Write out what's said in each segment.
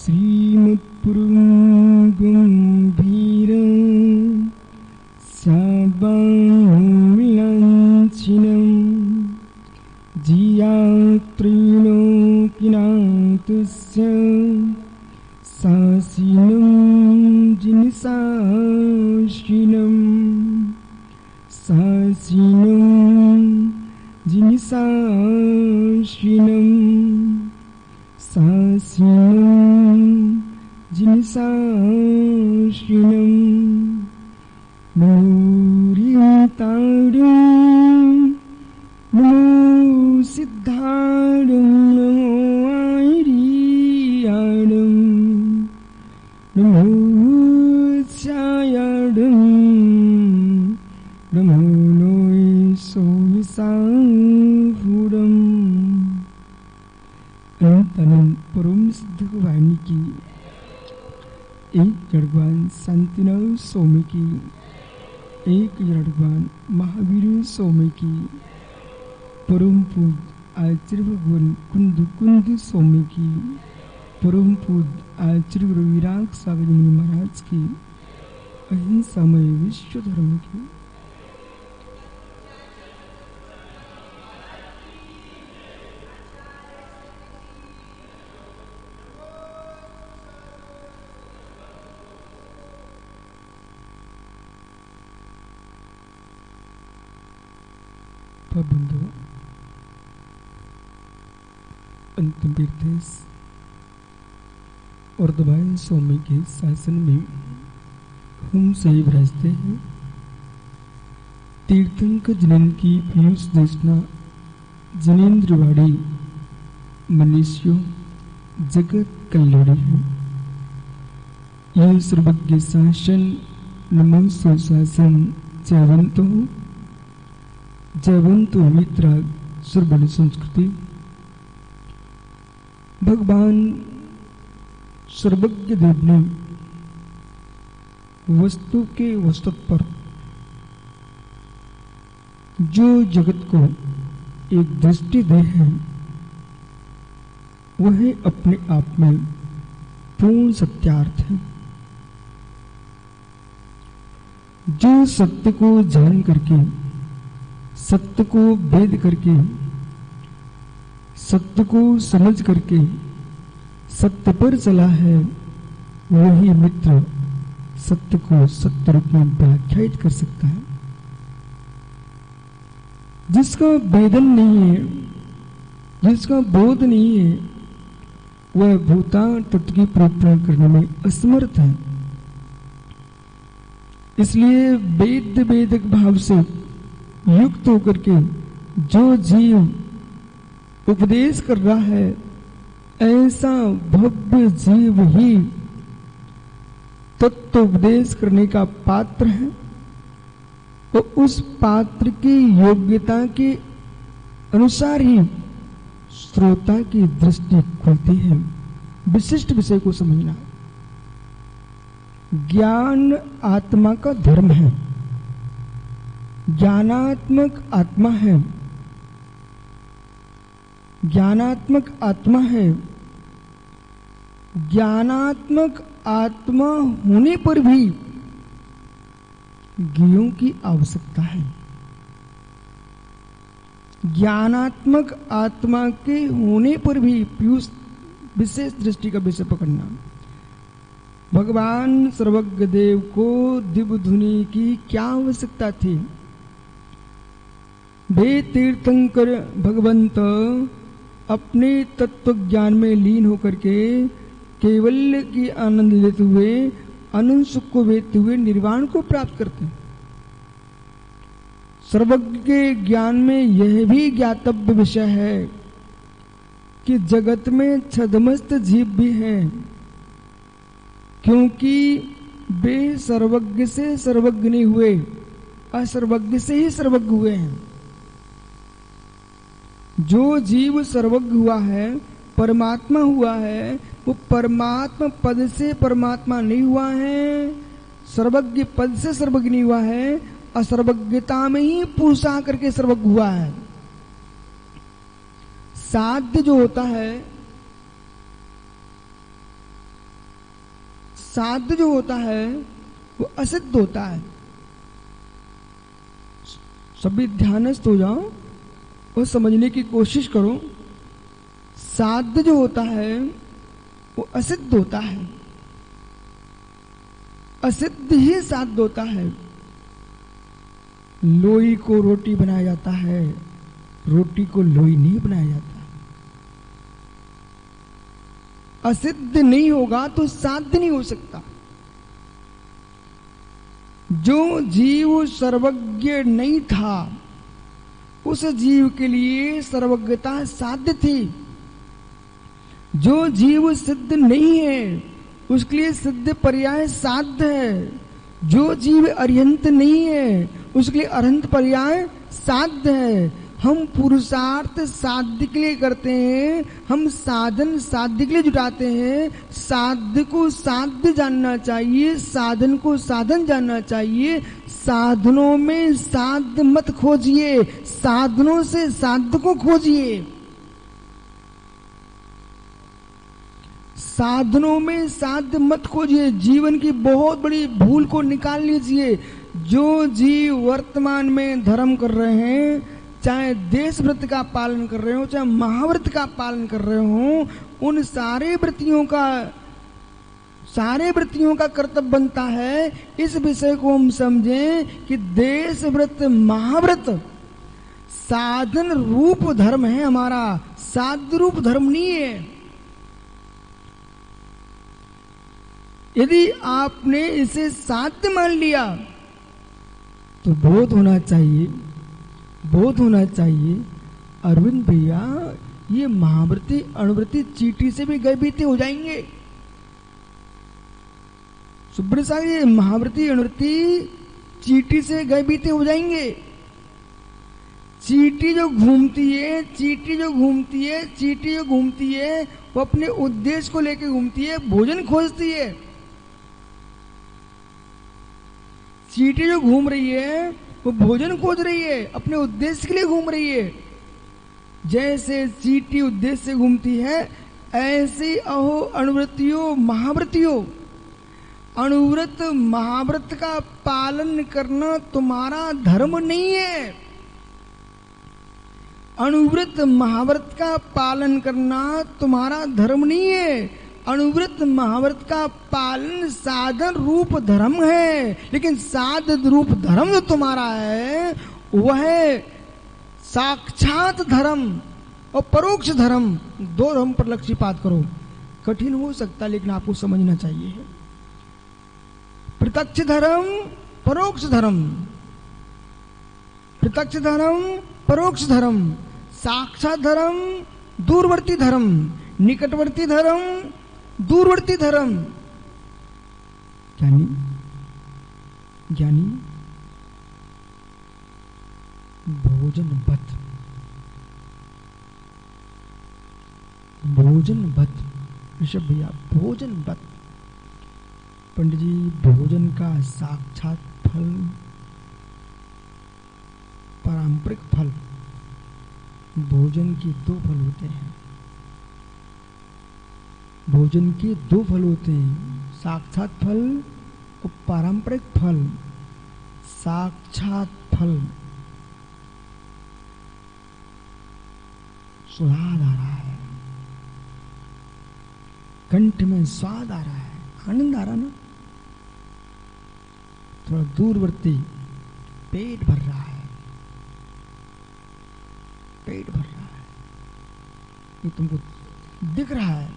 श्रीमत्पुरं गम्भीरं साबामिलाञ्छिनं जियात्रिलोकिनाथस्य सासिनं जिनिसाशिनं सासिनं जिनिसाशिनं सासिनं जिनिसाशिनं नूरितारं नमो सिद्धारं नमो आर्याणं नमो छायाडं नमो लोय सोमिसाहुरं। अनंत परम सिद्ध वाणी की एक जड़वान शांतिनाथ स्वामी की एक जड़वान महावीर स्वामी की परम पूज आचार्य भगवान कुंद कुंद स्वामी की परम पूज आचार्य गुरु विराग सागर मुनि महाराज की अहिंसामय विश्व धर्म की बंधु अंतिम तीर्थेश और दबाए स्वामी के शासन में हम सही विराजते हैं। तीर्थंकर जनन की पीयूष देशना जनेन्द्रवाड़ी मनुष्यों जगत कल्याणी है। यह सर्वज्ञ शासन नमो सुशासन जयवंतो मित्रा सुरबन संस्कृति। भगवान सर्वज्ञ देव ने वस्तु के वस्तु पर जो जगत को एक दृष्टि दे है वह अपने आप में पूर्ण सत्यार्थ है। जो सत्य को जान करके सत्य को भेद करके सत्य को समझ करके सत्य पर चला है वही मित्र सत्य को सत्य रूप में व्याख्यायित कर सकता है। जिसका वेदन नहीं है जिसका बोध नहीं है वह भूतान तत्व की प्रार्थना करने में असमर्थ है। इसलिए वेदक भाव से युक्त होकर के जो जीव उपदेश कर रहा है ऐसा भव्य जीव ही तत्व उपदेश करने का पात्र है। तो उस पात्र की योग्यता के अनुसार ही श्रोता की दृष्टि खुलती है। विशिष्ट विषय को समझना ज्ञान आत्मा का धर्म है। ज्ञानात्मक आत्मा है ज्ञानात्मक आत्मा है। ज्ञानात्मक आत्मा होने पर भी ज्ञेयों की आवश्यकता है। ज्ञानात्मक आत्मा के होने पर भी पीयूष विशेष दृष्टि का विषय पकड़ना। भगवान सर्वज्ञ देव को दिव्य धुनी की क्या आवश्यकता थी? वे तीर्थंकर भगवंत अपने तत्व ज्ञान में लीन होकर के केवल्य की आनंद लेते हुए अनंत सुख को वेदते हुए निर्वाण को प्राप्त करते हैं। सर्वज्ञ के ज्ञान में यह भी ज्ञातव्य विषय है कि जगत में छदमस्त जीव भी हैं, क्योंकि वे सर्वज्ञ से सर्वज्ञ नहीं हुए, असर्वज्ञ से ही सर्वज्ञ हुए हैं। जो जीव सर्वज्ञ हुआ है, परमात्मा हुआ है, वो परमात्मा पद से परमात्मा नहीं हुआ है, सर्वज्ञ पद से सर्वज्ञ नहीं हुआ है, असर्वज्ञता में ही पूसा करके सर्वज्ञ हुआ है। साध्य जो होता है साध जो होता है वो असिद्ध होता है। सभी ध्यानस्थ हो जाओ और समझने की कोशिश करो। साध जो होता है वो असिद्ध होता है, असिद्ध ही साध होता है। लोई को रोटी बनाया जाता है, रोटी को लोई नहीं बनाया जाता। असिद्ध नहीं होगा तो साध्य नहीं हो सकता। जो जीव सर्वज्ञ नहीं था उस जीव के लिए सर्वज्ञता साध्य थी। जो जीव सिद्ध नहीं है उसके लिए सिद्ध पर्याय साध्य है। जो जीव अरिहंत नहीं है उसके लिए अरहंत पर्याय साध्य है। हम पुरुषार्थ साध्य के लिए करते हैं, हम साधन साध्य के लिए जुटाते हैं। साध्य को साध्य जानना चाहिए, साधन को साधन जानना चाहिए। साधनों में साध्य मत खोजिए, साधनों से साध्य को खोजिए। साधनों में साध्य मत खोजिए। जीवन की बहुत बड़ी भूल को निकाल लीजिए। जो जीव वर्तमान में धर्म कर रहे हैं, चाहे देश व्रत का पालन कर रहे हो, चाहे महाव्रत का पालन कर रहे हो, उन सारे व्रतियों का कर्तव्य बनता है इस विषय को हम समझें कि देश व्रत महाव्रत साधन रूप धर्म है हमारा, साध्य रूप धर्म नहीं है। यदि आपने इसे साध्य मान लिया तो बोध होना चाहिए, बोध होना चाहिए अरविंद भैया ये महाव्रती अणुव्रती चीटी से भी गए बीते हो जाएंगे। सुब्रत साहब ये महाव्रती अणुव्रती चीटी से गए बीते हो जाएंगे। चीटी जो घूमती है, चीटी जो घूमती है वो अपने उद्देश्य को लेकर घूमती है, भोजन खोजती है। चीटी जो घूम रही है वो भोजन खोज रही है, अपने उद्देश्य के लिए घूम रही है। जैसे चीटी उद्देश्य से घूमती है, ऐसे अहो अणुव्रतियों महाव्रतियों, अणुव्रत महाव्रत का पालन करना तुम्हारा धर्म नहीं है। अणुव्रत महाव्रत का पालन करना तुम्हारा धर्म नहीं है। अणुव्रत महाव्रत का पालन साधन रूप धर्म है, लेकिन साधन रूप धर्म जो तुम्हारा है वह साक्षात धर्म और परोक्ष धर्म, दो धर्म पर लक्ष्यपात करो। कठिन हो सकता है लेकिन आपको समझना चाहिए। प्रत्यक्ष धर्म, परोक्ष धर्म, प्रत्यक्ष धर्म, परोक्ष धर्म, साक्षात धर्म, दूरवर्ती धर्म, निकटवर्ती धर्म, दूरवर्ती धर्म। ज्ञानी भोजन बत ऋषभ भैया भोजन बत। पंडित जी भोजन का साक्षात फल, पारंपरिक फल, भोजन के दो फल होते हैं। भोजन के दो फल होते हैं, साक्षात फल और पारंपरिक फल। साक्षात फल स्वाद आ रहा है, कंठ में स्वाद आ रहा है, आनंद आ रहा ना। थोड़ा दूरवर्ती पेट भर रहा है, पेट भर रहा है, ये तुमको दिख रहा है।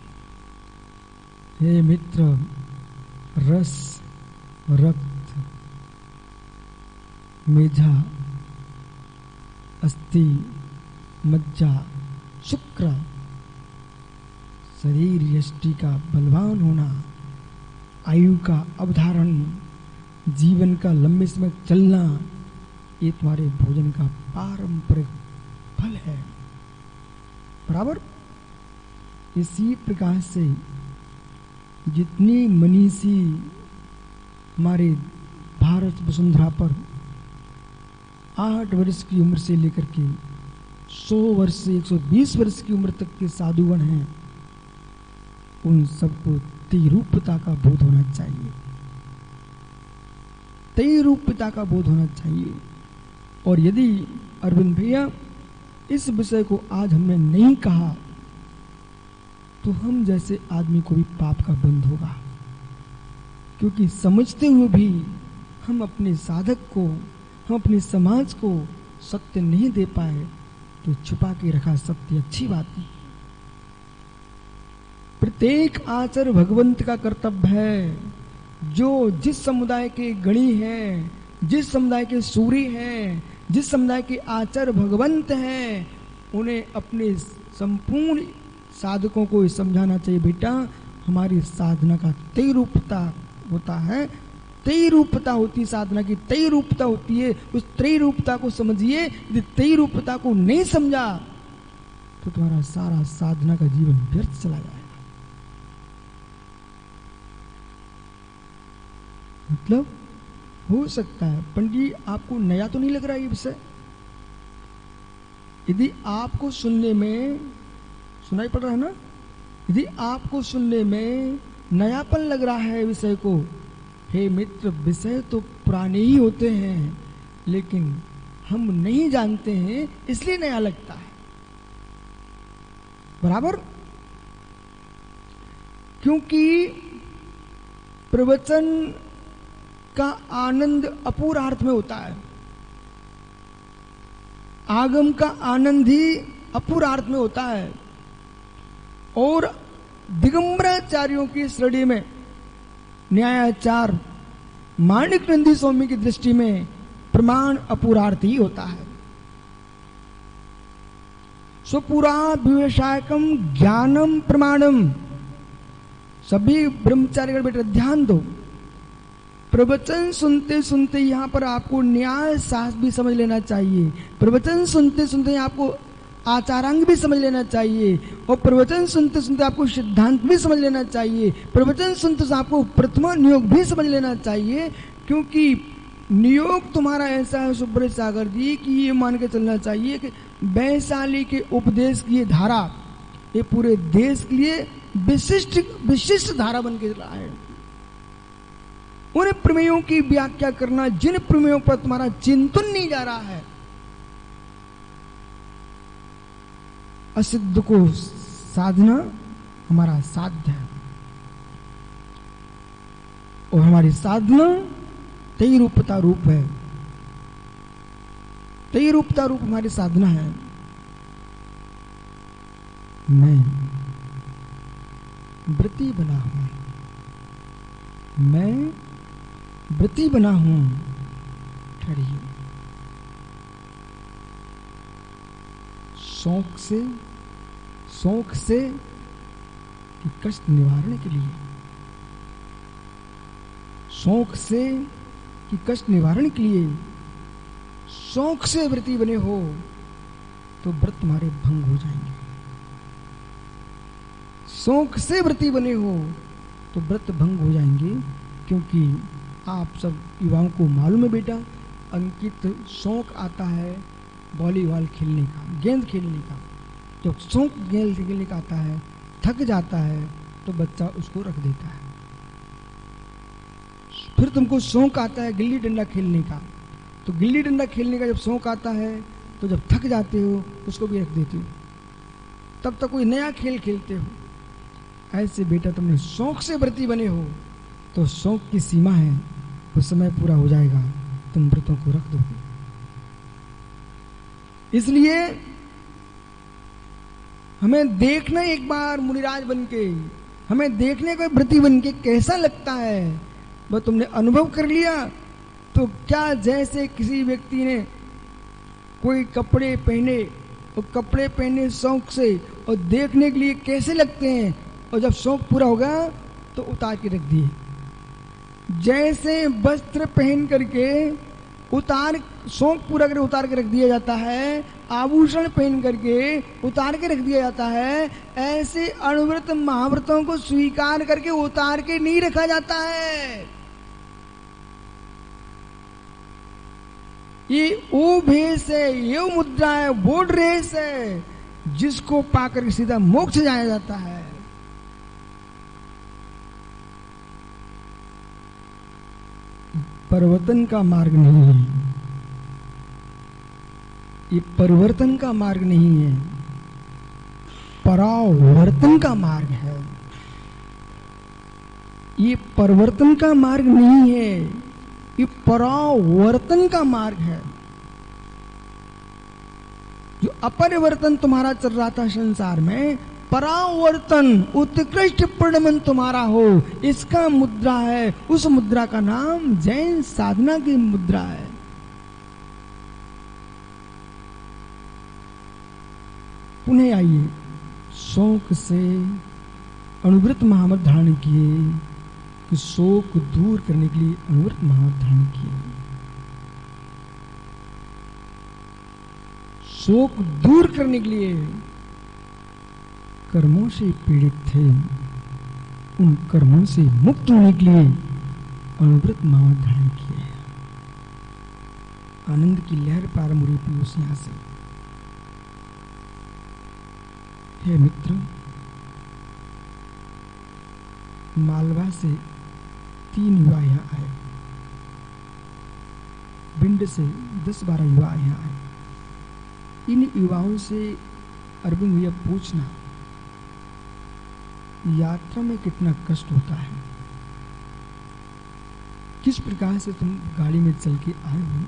हे मित्र, रस, रक्त, मेधा, अस्थि, मज्जा, शुक्र, शरीर यष्टि का बलवान होना, आयु का अवधारण, जीवन का लंबे समय चलना, ये तुम्हारे भोजन का पारंपरिक फल है। बराबर इसी प्रकार से जितनी मनीषी हमारे भारत वसुंधरा पर 8 वर्ष की उम्र से लेकर के 100 वर्ष से 120 वर्ष की उम्र तक के साधुगण हैं, उन सबको तेरी रूपता का बोध होना चाहिए, तेरी रूपता का बोध होना चाहिए। और यदि अरविंद भैया इस विषय को आज हमने नहीं कहा तो हम जैसे आदमी को भी पाप का बंध होगा, क्योंकि समझते हुए भी हम अपने साधक को, हम अपने समाज को सत्य नहीं दे पाए तो छुपा के रखा सत्य अच्छी बात नहीं। प्रत्येक आचार भगवंत का कर्तव्य है। जो जिस समुदाय के गणी हैं, जिस समुदाय के सूरी हैं, जिस समुदाय के आचार्य भगवंत हैं, उन्हें अपने संपूर्ण साधकों को समझाना चाहिए, बेटा हमारी साधना का तेई रूपता होता है, तेई रूपता होती साधना की, तेई रूपता होती है। उस तेई रूपता को समझिए। यदि तेई रूपता को नहीं समझा तो तुम्हारा सारा साधना का जीवन व्यर्थ चला जाएगा। मतलब हो सकता है पंडित जी आपको नया तो नहीं लग रहा ये विषय। यदि आपको सुनने में सुनाई पड़ रहा है ना, यदि आपको सुनने में नयापन लग रहा है विषय को, हे मित्र विषय तो पुराने ही होते हैं लेकिन हम नहीं जानते हैं इसलिए नया लगता है। बराबर, क्योंकि प्रवचन का आनंद अपूर्णार्थ में होता है, आगम का आनंद ही अपूर्णार्थ में होता है। और दिगंबराचार्यों की श्रेणी में न्यायाचार माणिक नंदी स्वामी की दृष्टि में प्रमाण अपूर्णार्थ ही होता है। स्वपुरा विवेशायकम ज्ञानम प्रमाणम। सभी ब्रह्मचारीगण बेटे ध्यान दो, प्रवचन सुनते सुनते यहाँ पर आपको न्याय शास्त्र भी समझ लेना चाहिए, प्रवचन सुनते सुनते आपको आचारांग भी समझ लेना चाहिए, और प्रवचन सुनते सुनते आपको सिद्धांत भी समझ लेना चाहिए, प्रवचन सुनते सुनते आपको प्रथमा नियोग भी समझ लेना चाहिए। क्योंकि नियोग तुम्हारा ऐसा है सुब्रत सागर जी कि ये मान के चलना चाहिए कि वैशाली के उपदेश की ये धारा ये पूरे देश के लिए विशिष्ट धारा बन के चला है। उन प्रमेयों की व्याख्या करना जिन प्रमेयों पर तुम्हारा चिंतन नहीं जा रहा है, असिद्ध को साधना हमारा साध्य है, और हमारी साधना तेई रूपता रूप है, तेई रूपता रूप हमारी साधना है। मैं व्रती बना हूं, मैं व्रती बना हूं। ठहरिए, शौक से कि कष्ट निवारण के लिए, शौक से कि कष्ट निवारण के लिए शौक से व्रती बने हो तो व्रत तुम्हारे भंग हो जाएंगे। शौक से व्रती बने हो तो व्रत भंग हो जाएंगे, क्योंकि आप सब युवाओं को मालूम है बेटा, अंकित शौक आता है वॉलीबॉल खेलने का, गेंद खेलने का। जब शौक गेंद खेलने का आता है, थक जाता है तो बच्चा उसको रख देता है। फिर तुमको शौक आता है गिल्ली डंडा खेलने का, तो गिल्ली डंडा खेलने का जब शौक आता है तो जब थक जाते हो उसको भी रख देते हो, तब तक कोई नया खेल खेलते हो। ऐसे बेटा तुमने शौक से व्रती बने हो तो शौक की सीमा है, उस समय पूरा हो जाएगा, तुम व्रतों को रख दोगे। इसलिए हमें देखना एक बार मुनिराज बन के, हमें देखने को व्रती बन के कैसा लगता है वह तुमने अनुभव कर लिया। तो क्या जैसे किसी व्यक्ति ने कोई कपड़े पहने और कपड़े पहने शौक से और देखने के लिए कैसे लगते हैं, और जब शौक पूरा होगा तो उतार के रख दिए। जैसे वस्त्र पहन करके शौक पूरा करके उतार के रख दिया जाता है, आभूषण पहन करके उतार के रख दिया जाता है, ऐसे अणुव्रत महाव्रतों को स्वीकार करके उतार के नहीं रखा जाता है। ये वो भेष है, ये मुद्रा है, वो ड्रेस है जिसको पाकर सीधा मोक्ष जाया जाता है। परिवर्तन का मार्ग नहीं है, ये परिवर्तन का मार्ग नहीं है, परावर्तन का मार्ग है। ये परिवर्तन का मार्ग नहीं है, ये परावर्तन का मार्ग है। जो अपरिवर्तन तुम्हारा चल रहा था संसार में, परावर्तन उत्कृष्ट परिणमन तुम्हारा हो, इसका मुद्रा है। उस मुद्रा का नाम जैन साधना की मुद्रा है। पुनः आइए, शोक से अनुव्रत महामृत धारण किए कि शोक दूर करने के लिए अनुव्रत महामृत धारण किए। शोक दूर करने के लिए कर्मों से पीड़ित थे, उन कर्मों से मुक्त होने के लिए अनुव्रत महामृत धारण किए। आनंद की लहर प्रारंभ हुई थी उस यहां से। हे मित्र, मालवा से 3 युवा यहाँ आए, भिंड से 10-12 युवा यहाँ आए। इन युवाओं से अरविंद भैया पूछना, यात्रा में कितना कष्ट होता है, किस प्रकार से तुम गाड़ी में चल के आए हो,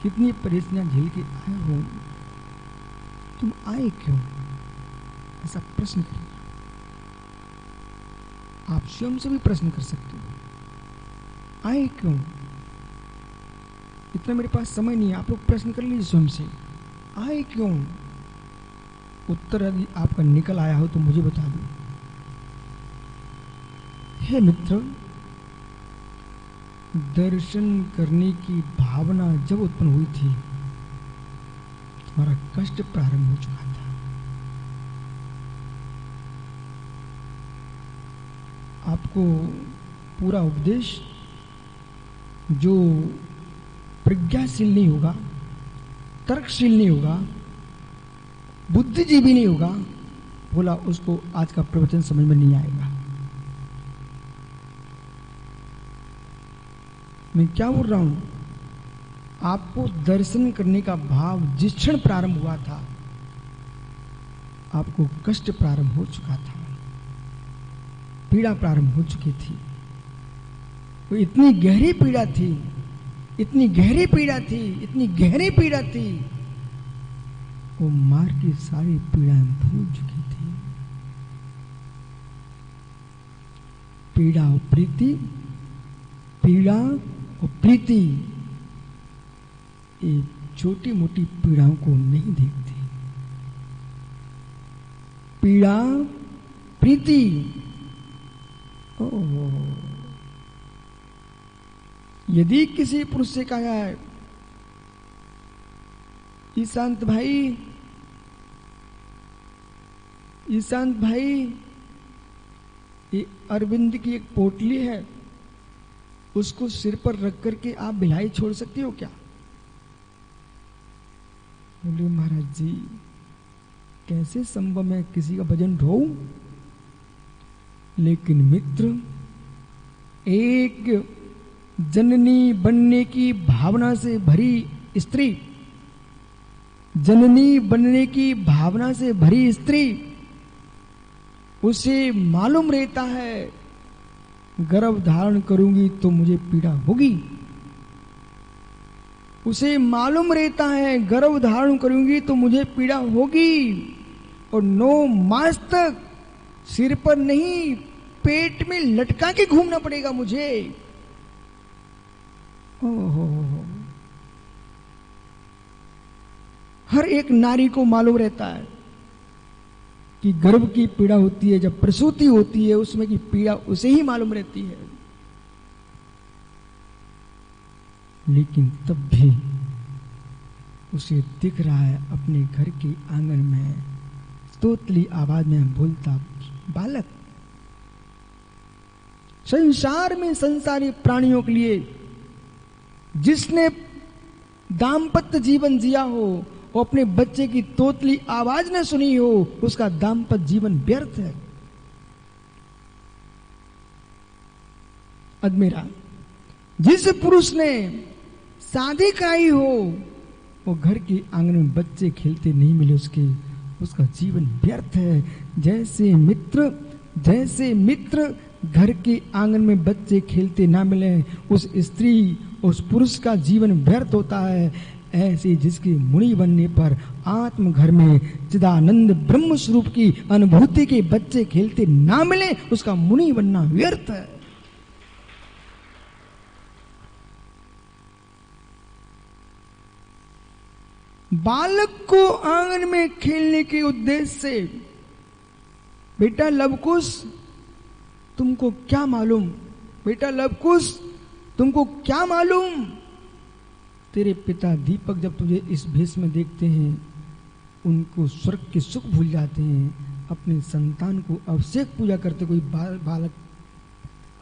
कितनी परेशानियां झेल के आए हो, तुम आए क्यों? ऐसा प्रश्न करो। आप स्वयं से भी प्रश्न कर सकते हो, आए क्यों? इतना मेरे पास समय नहीं है, आप लोग प्रश्न कर लीजिए स्वयं से, आए क्यों? उत्तर यदि आपका निकल आया हो तो मुझे बता दो। हे मित्र, दर्शन करने की भावना जब उत्पन्न हुई थी, तुम्हारा कष्ट प्रारंभ हो चुका था। आपको पूरा उपदेश जो प्रज्ञाशील नहीं होगा, तर्कशील नहीं होगा, बुद्धिजीवी नहीं होगा, बोला उसको आज का प्रवचन समझ में नहीं आएगा। मैं क्या बोल रहा हूं? आपको दर्शन करने का भाव जिस क्षण प्रारंभ हुआ था, आपको कष्ट प्रारंभ हो चुका था, पीड़ा प्रारंभ हो चुकी थी। वो इतनी गहरी पीड़ा थी, इतनी गहरी पीड़ा थी, इतनी गहरी पीड़ा थी, वो मार की सारी पीड़ाएं भूल चुकी थी। पीड़ा और प्रीति, पीड़ा और प्रीति, ये छोटी मोटी पीड़ाओं को नहीं देखती। पीड़ा, प्रीति, यदि किसी पुरुष से कहा है, ईशांत भाई, ईशांत भाई, ये अरविंद की एक पोटली है, उसको सिर पर रख करके आप भिलाई छोड़ सकती हो क्या? बोले महाराज जी, कैसे संभव मैं किसी का भजन ढोऊं? लेकिन मित्र, एक जननी बनने की भावना से भरी स्त्री, जननी बनने की भावना से भरी स्त्री, उसे मालूम रहता है गर्भ धारण करूंगी तो मुझे पीड़ा होगी। उसे मालूम रहता है गर्भ धारण करूंगी तो मुझे पीड़ा होगी, और 9 मास तक सिर पर नहीं, पेट में लटका के घूमना पड़ेगा मुझे। ओहो, हर एक नारी को मालूम रहता है कि गर्भ की पीड़ा होती है, जब प्रसूति होती है उसमें की पीड़ा उसे ही मालूम रहती है। लेकिन तब भी उसे दिख रहा है अपने घर के आंगन में तोतली आवाज में बोलता बालक। संसार में संसारी प्राणियों के लिए जिसने दाम्पत्य जीवन जिया हो, वो अपने बच्चे की तोतली आवाज न सुनी हो, उसका दाम्पत्य जीवन व्यर्थ है। अदमेरा जिस पुरुष ने शादी कराई हो, वो घर के आंगन में बच्चे खेलते नहीं मिले उसका जीवन व्यर्थ है। जैसे मित्र घर के आंगन में बच्चे खेलते ना मिले, उस स्त्री उस पुरुष का जीवन व्यर्थ होता है, ऐसे जिसके मुनि बनने पर आत्म घर में चिदानंद ब्रह्म स्वरूप की अनुभूति के बच्चे खेलते ना मिले, उसका मुनि बनना व्यर्थ है। बालक को आंगन में खेलने के उद्देश्य से, बेटा लवकुश तुमको क्या मालूम, बेटा लवकुश तुमको क्या मालूम, तेरे पिता दीपक जब तुझे इस भेष में देखते हैं, उनको स्वर्ग के सुख भूल जाते हैं। अपनी संतान को अभिषेक पूजा करते कोई बालक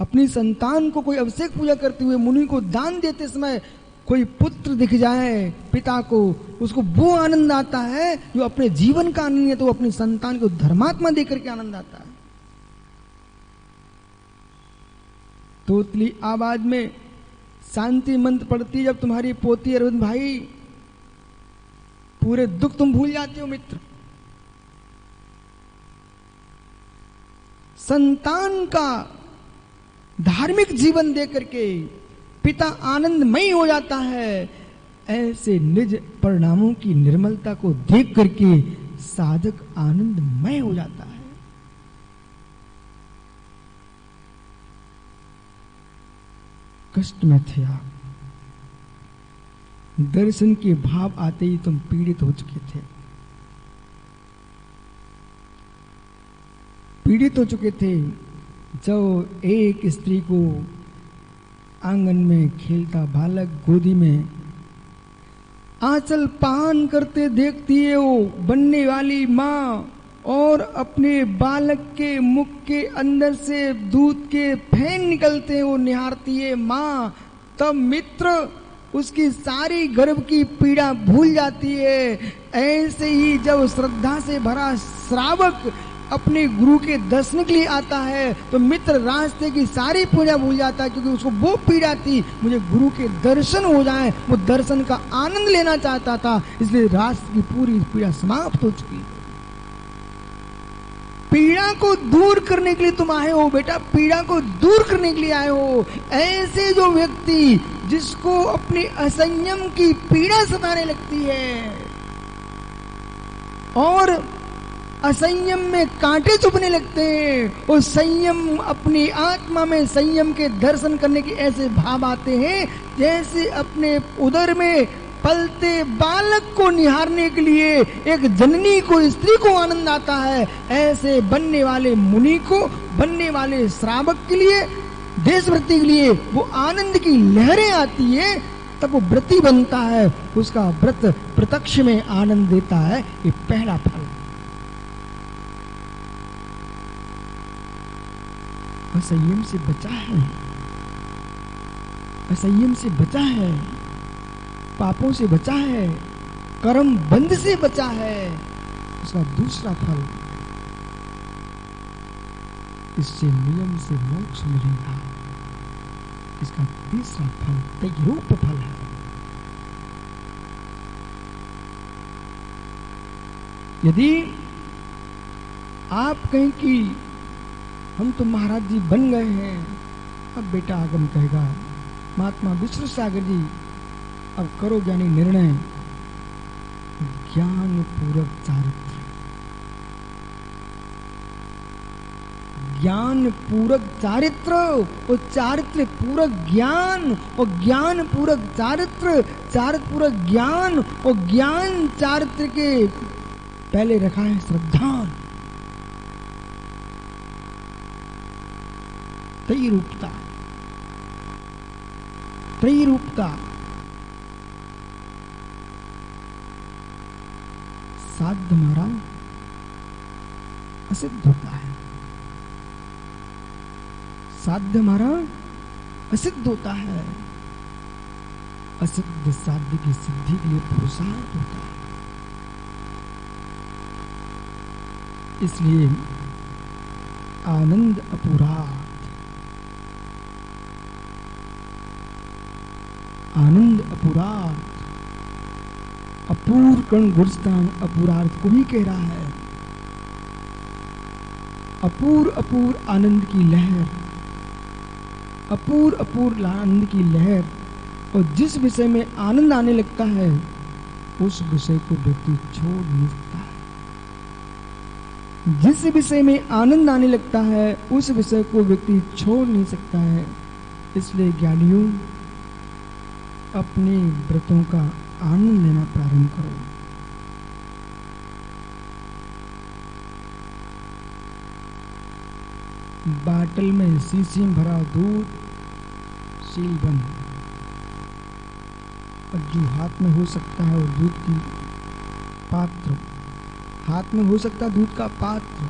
अपनी संतान को कोई अभिषेक पूजा करते हुए मुनि को दान देते समय कोई पुत्र दिख जाए पिता को, उसको वो आनंद आता है जो अपने जीवन का आनंद है, तो अपनी संतान को धर्मात्मा देकर के आनंद आता है। तोतली आवाज में शांति मंत्र पढ़ती जब तुम्हारी पोती अरविंद भाई, पूरे दुख तुम भूल जाते हो मित्र। संतान का धार्मिक जीवन दे करके पिता आनंदमय हो जाता है। ऐसे निज परिणामों की निर्मलता को देख करके साधक आनंदमय हो जाता है। कष्ट में थे आप, दर्शन के भाव आते ही तुम पीड़ित हो चुके थे, पीड़ित हो चुके थे। जब एक स्त्री को आंगन में खेलता बालक गोदी में आंचल पान करते देखती है वो बनने वाली माँ, और अपने बालक के मुख के अंदर से दूध के फैन निकलते हैं वो निहारती है माँ, तब मित्र उसकी सारी गर्भ की पीड़ा भूल जाती है। ऐसे ही जब श्रद्धा से भरा श्रावक अपने गुरु के दर्शन के लिए आता है, तो मित्र रास्ते की सारी पीड़ा भूल जाता है, क्योंकि उसको वो पीड़ा थी मुझे गुरु के दर्शन हो जाए, वो दर्शन का आनंद लेना चाहता था, इसलिए रास्ते की पूरी पीड़ा समाप्त हो चुकी। पीड़ा को दूर करने के लिए तुम आए हो बेटा, पीड़ा को दूर करने के लिए आए हो। ऐसे जो व्यक्ति जिसको अपने असंयम की पीड़ा सताने लगती है और असंयम में कांटे चुभने लगते हैं, और संयम अपनी आत्मा में संयम के दर्शन करने के ऐसे भाव आते हैं जैसे अपने उदर में पलते बालक को निहारने के लिए एक जननी को, स्त्री को आनंद आता है। ऐसे बनने वाले मुनि को, बनने वाले श्रावक के लिए, देशभक्ति के लिए वो आनंद की लहरें आती है, तब वो व्रती बनता है, उसका व्रत प्रत्यक्ष में आनंद देता है। ये पहला फल। असंयम से बचा है, असंयम से बचा है, पापों से बचा है, कर्म बंध से बचा है, उसका दूसरा फल, इससे नियम से मोक्ष मिलेगा। इसका तीसरा फल तैरूप फल है। यदि आप कहें कि हम तो महाराज जी बन गए हैं, अब बेटा आगम कहेगा, महात्मा विष्णु सागर जी अब करो ज्ञानी निर्णय, ज्ञान पूर्वक चारित्र, ज्ञान पूरक चारित्र और चारित्र पूरक ज्ञान और ज्ञान पूरक चारित्र, चारित्र पूरक ज्ञान और ज्ञान चारित्र के पहले रखा है श्रद्धा। त्रैरूपता, त्रैरूपता। साध्य हमारा असिद्ध होता है, साध्य हमारा असिद्ध होता है, असिद्ध साध्य की सिद्धि के लिए पुरुषार्थ होता है। इसलिए आनंद अपुरार्थ, आनंद अपुरार्थ, अपूर्व कण गुरस्तान अपुरार्थ को ही कह रहा है। अपूर्व आनंद की लहर, अपूर्व आनंद की लहर। और जिस विषय में आनंद आने लगता है उस विषय को व्यक्ति छोड़ नहीं सकता है। जिस विषय में आनंद आने लगता है उस विषय को व्यक्ति छोड़ नहीं सकता है। इसलिए ज्ञानियों, अपने व्रतों का आनंद लेना प्रारंभ करो। बाटल में शीशी में भरा दूध, सील बंद, और जो हाथ में हो सकता है वो दूध की पात्र, हाथ में हो सकता दूध का पात्र।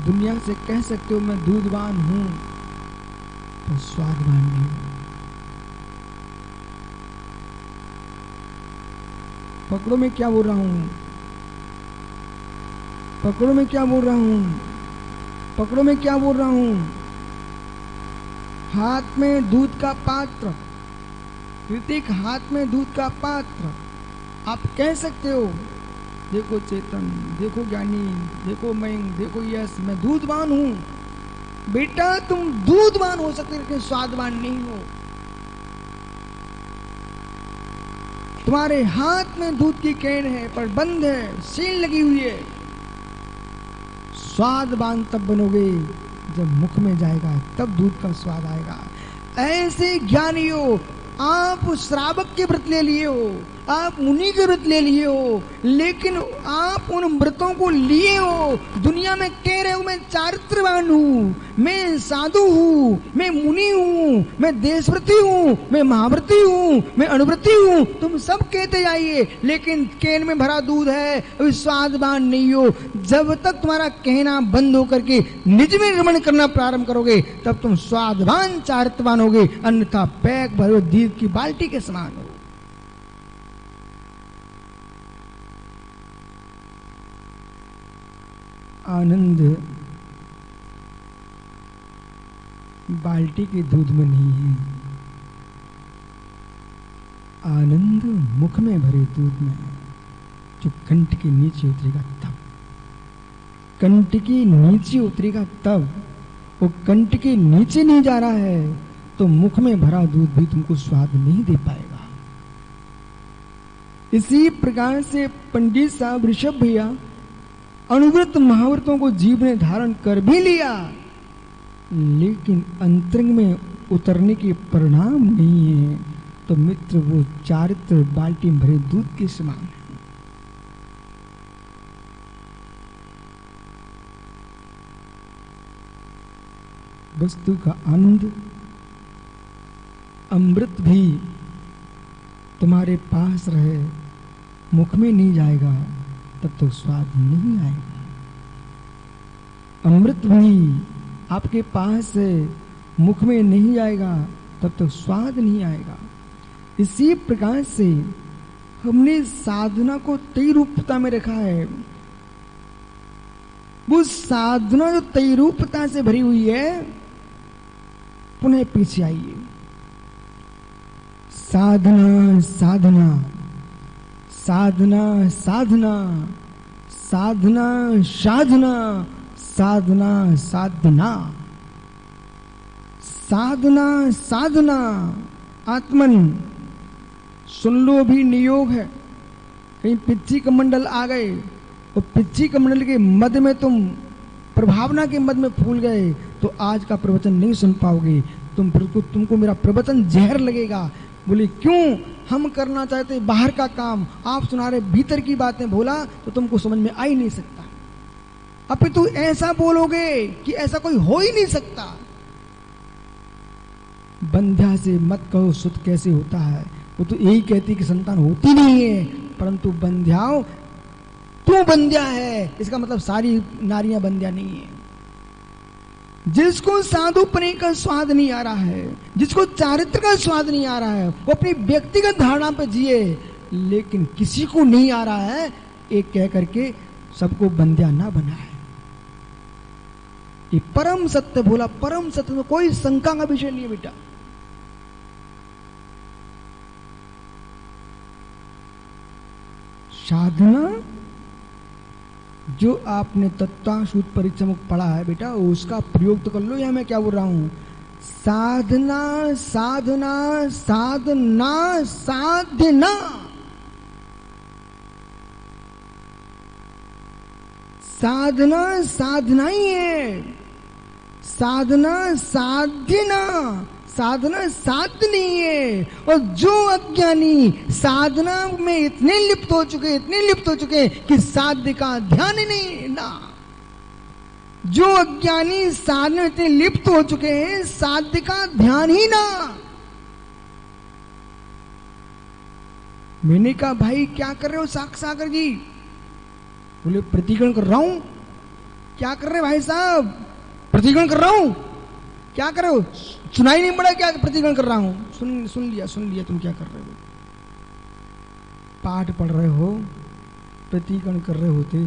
दुनिया से कह सकते हो मैं दूधवान हूं, तो स्वादवान नहीं हो। पकड़ो मैं क्या बोल रहा हूं, पकड़ो मैं क्या बोल रहा हूं, पकड़ो मैं क्या बोल रहा हूं। हाथ में दूध का पात्र, ऋतिक, हाथ में दूध का पात्र। आप कह सकते हो देखो चेतन, देखो ज्ञानी, देखो मैं, देखो यश, मैं दूधवान हूं। बेटा तुम दूधवान हो सकते लेकिन स्वादवान नहीं हो। तुम्हारे हाथ में दूध की कैन है पर बंद है, सील लगी हुई है। स्वादवान तब बनोगे जब मुख में जाएगा, तब दूध का स्वाद आएगा। ऐसे ज्ञानियों, आप श्रावक के व्रत ले लिए हो, आप मुनि के व्रत ले लिए हो, लेकिन आप उन व्रतों को लिए हो, दुनिया में कह रहे हो मैं चारित्रवान हूं, मैं साधु हूं, मैं मुनि हूं, मैं देशव्रती हूं, मैं महाव्रती हूं, मैं अनुव्रती हूं। तुम सब कहते जाइए, लेकिन कैन में भरा दूध है, अभी स्वादवान नहीं हो। जब तक तुम्हारा कहना बंद होकर के निज में रमण करना प्रारंभ करोगे तब तुम स्वादवान चारित्रवान होगे, अन्यथा पैक भरे दूध की बाल्टी के समान हो। आनंद बाल्टी के दूध में नहीं है, आनंद मुख में भरे दूध में है, जो कंठ के नीचे उतरेगा तब। कंठ के नीचे उतरेगा तब। वो कंठ के नीचे नहीं जा रहा है तो मुख में भरा दूध भी तुमको स्वाद नहीं दे पाएगा। इसी प्रकार से पंडित साहब ऋषभ भैया अनुव्रत महाव्रतों को जीव ने धारण कर भी लिया, लेकिन अंतरंग में उतरने के परिणाम नहीं है। तो मित्र, वो चारित्र बाल्टी में भरे दूध के समान है। वस्तु का आनंद, अमृत भी तुम्हारे पास रहे, मुख में नहीं जाएगा तब तो स्वाद नहीं आएगा। अमृत भी आपके पास है, मुख में नहीं जाएगा तब तो स्वाद नहीं आएगा। इसी प्रकार से हमने साधना को तय रूपता में रखा है। वो साधना जो तय रूपता से भरी हुई है, पुनः पीछे आइए। साधना साधना साधना साधना साधना साधना साधना साधना साधना साधना। आत्मन सुन लो, भी नियोग है। कहीं पिच्ची कमंडल आ गए और पिच्ची कमंडल के मद में तुम प्रभावना के मद में फूल गए तो आज का प्रवचन नहीं सुन पाओगे। तुमको मेरा प्रवचन जहर लगेगा। बोले क्यों? हम करना चाहते बाहर का काम, आप सुना रहे भीतर की बातें। बोला तो तुमको समझ में आ ही नहीं सकता। अब तू ऐसा बोलोगे कि ऐसा कोई हो ही नहीं सकता। बंध्या से मत कहो सुत कैसे होता है। वो तो यही कहती कि संतान होती नहीं है, परंतु बंध्याओ तू बंध्या है, इसका मतलब सारी नारियां बंध्या नहीं है। जिसको साधुपने का स्वाद नहीं आ रहा है, जिसको चारित्र का स्वाद नहीं आ रहा है, वो अपनी व्यक्तिगत धारणा पे जिए, लेकिन किसी को नहीं आ रहा है एक कह करके सबको बंध्या ना बनाए। ये परम सत्य बोला। परम सत्य में कोई शंका का विषय नहीं है बेटा। साधना जो आपने तत्वांशुत परीक्षा में पढ़ा है बेटा, उसका प्रयोग तो कर लो। या मैं क्या बोल रहा हूं, साधना साधना साधना साधना, साधना साधना ही है, साधना साधना, साधना साध्य नहीं है। और जो अज्ञानी साधना में इतने लिप्त हो चुके कि साध्य का ध्यान ही नहीं ना, जो अज्ञानी साधना में इतने लिप्त हो चुके हैं साध्य का ध्यान ही ना। मैंने कहा भाई क्या कर रहे हो सागर जी? बोले प्रतिकरण कर रहा हूं। क्या कर रहे भाई साहब? प्रतिकरण कर रहा हूं। क्या कर रहे हो? सुनाई नहीं पड़ा क्या प्रतिकरण कर रहा हूं? सुन लिया तुम क्या कर रहे हो। पाठ पढ़ रहे हो, प्रतिकरण कर रहे होते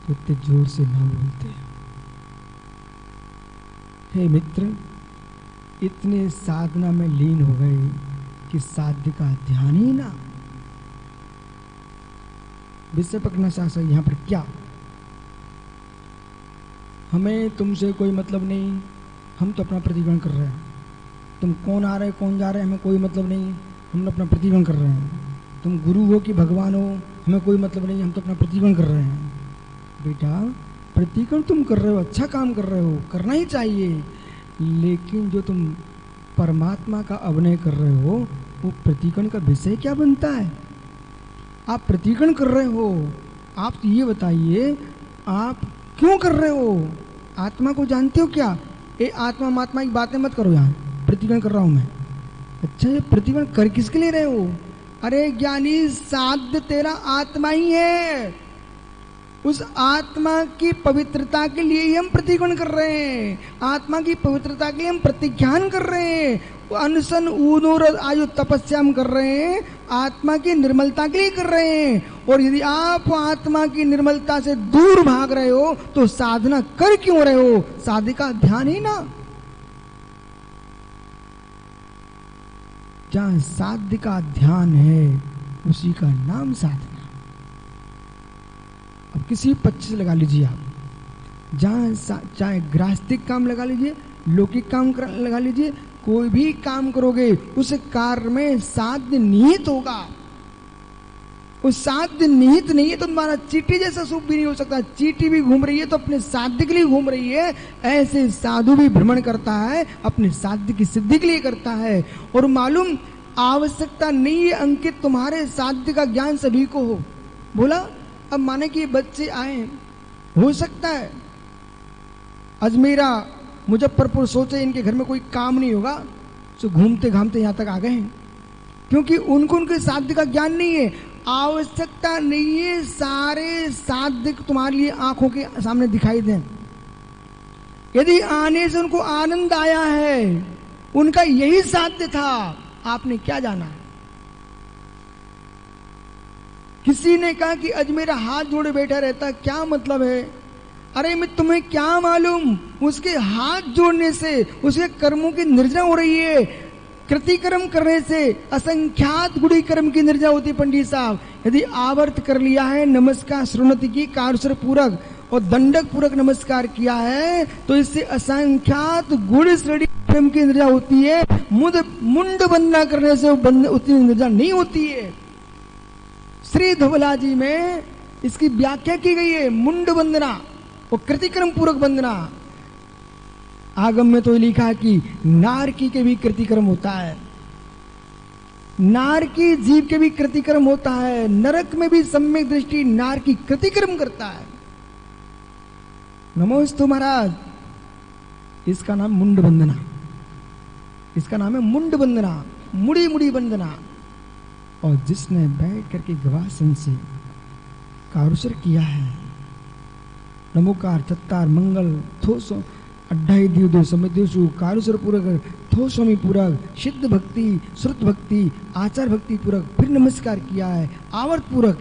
तो इतने जोर से ना बोलते। हे मित्र, इतने साधना में लीन हो गए कि साध्य का ध्यान ही ना। विषय पकड़ना चाहता यहाँ पर क्या, हमें तुमसे कोई मतलब नहीं, हम तो अपना प्रतिकरण कर रहे हैं। तुम कौन आ रहे कौन जा रहे हमें कोई मतलब नहीं, हम अपना प्रतिकरण कर रहे हैं। तुम गुरु हो कि भगवान हो हमें कोई मतलब नहीं, हम तो अपना प्रतिकरण कर रहे हैं। बेटा प्रतिकरण तुम कर रहे हो, अच्छा काम कर रहे हो, करना ही चाहिए, लेकिन जो तुम परमात्मा का अभिनय कर रहे हो वो प्रतिकरण का विषय क्या बनता है? आप प्रतिकरण कर रहे हो, आप तो ये बताइए आप क्यों कर रहे हो? आत्मा को जानते हो क्या? ये आत्मा महात्मा की बातें मत करो, यहाँ प्रतिकरण कर रहा हूं मैं। अच्छा ये प्रतिकरण कर किसके लिए रहे हो? अरे ज्ञानी, साध्य तेरा आत्मा ही है, उस आत्मा की पवित्रता के लिए ही हम प्रतिकरण कर रहे हैं, आत्मा की पवित्रता के लिए हम प्रतिज्ञान कर रहे हैं, अनशन ऊनूर आयु तपस्या हम कर रहे हैं, आत्मा की निर्मलता के लिए कर रहे हैं। और यदि आप आत्मा की निर्मलता से दूर भाग रहे हो तो साधना कर क्यों रहे हो? साध्य का ध्यान ही ना। जहां साध्य का ध्यान है उसी का नाम साधना। अब किसी पक्ष से लगा लीजिए आप, जहां चाहे गृहस्थिक काम लगा लीजिए, लौकिक काम लगा लीजिए, कोई भी काम करोगे उस कार्य में साध्य निहित होगा। उस साध्य निहित नहीं है तो तुम्हारा चींटी जैसा सुख भी नहीं हो सकता। चींटी भी घूम रही है तो अपने साध्य के लिए घूम रही है, ऐसे साधु भी भ्रमण करता है अपने साध्य की सिद्धि के लिए करता है। और मालूम आवश्यकता नहीं है अंकित तुम्हारे साध्य का ज्ञान सभी को हो। बोला अब माने कि बच्चे आए, हो सकता है अजमेरा मुजफ्फरपुर सोचे इनके घर में कोई काम नहीं होगा, तो घूमते घामते यहां तक आ गए हैं, क्योंकि उनको उनके साध्य का ज्ञान नहीं है। आवश्यकता नहीं है सारे साध्य तुम्हारे लिए आंखों के सामने दिखाई दें। यदि आने से उनको आनंद आया है, उनका यही साध्य था, आपने क्या जाना है? किसी ने कहा कि अजमेरा हाथ जोड़े बैठा रहता, क्या मतलब है? अरे मैं तुम्हें क्या मालूम, उसके हाथ जोड़ने से उसके कर्मों की निर्जना हो रही है। कृतिकर्म करने से असंख्यात गुड़ी कर्म की निर्जा होती। पंडित साहब यदि आवर्त कर लिया है, नमस्कार श्रोणति की कारसर पूरक और दंडक पूरक नमस्कार किया है, तो इससे असंख्यात गुण श्रेणी कर्म की निर्जा होती है। मुंड वंदना करने से उतनी निर्जा नहीं होती है। श्री धवला जी में इसकी व्याख्या की गई है, मुंड वंदना और कृतिक्रम पूरक वंदना। आगम में तो लिखा है कि नारकी के भी कृतिक्रम होता है, नारकी जीव के भी कृतिक्रम होता है, नरक में भी सम्यक दृष्टि नारकी कृतिक्रम करता है। नमोस्तु महाराज, इसका नाम मुंड वंदना, इसका नाम है मुंड वंदना, मुड़ी मुड़ी वंदना। और जिसने बैठ करके गवासन से कारुसर किया है, नमोकार चत्तार मंगल थोसो अड्ढाई दिवदो समिदेशु कारुसर पूरक थो स्वामी पूरक सिद्ध भक्ति श्रुत भक्ति आचार भक्ति पूरक फिर नमस्कार किया है आवर्त पूरक।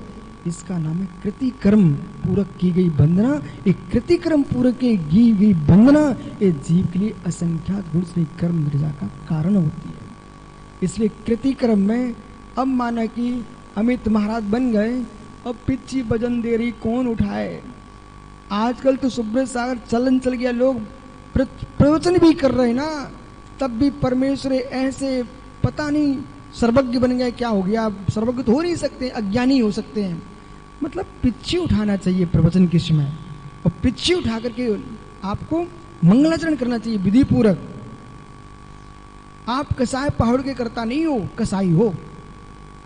इसका नाम है कृतिकर्म पूरक की गई वंदना। एक कृतिकर्म पूरक की गई वंदना ये जीव के लिए असंख्यात गुण से कर्म निर्जा का कारण होती है। इसलिए कृतिकर्म में अब माना कि अमित महाराज बन गए अब पिच्ची वजन दे रही कौन उठाए। आजकल तो सुब्रत सागर चलन चल गया, लोग प्रवचन भी कर रहे हैं ना, तब भी परमेश्वर ऐसे पता नहीं सर्वज्ञ बन गए, क्या हो गया। सर्वज्ञ तो हो नहीं सकते, अज्ञानी हो सकते हैं। मतलब पिच्ची उठाना चाहिए प्रवचन के समय, और पिच्ची उठा करके आपको मंगलाचरण करना चाहिए विधि पूर्वक। आप कसाय पहाड़ के करता नहीं हो, कसाई हो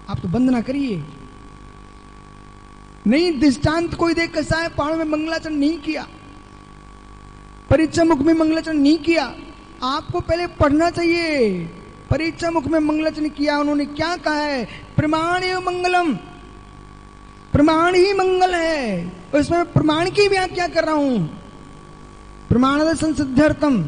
आप, तो बंद ना करिए। नहीं, दृष्टांत कोई दे, कसाय पहाड़ में मंगलाचरण नहीं किया, परीक्षा मुख में मंगलाचरण नहीं किया, आपको पहले पढ़ना चाहिए। परीक्षा मुख में मंगलाचरण किया, उन्होंने क्या कहा है, प्रमाण एवं मंगलम, प्रमाण ही मंगल है। और इसमें प्रमाण की व्याख्या कर रहा हूं, प्रमाण संसिद्ध्यर्थम,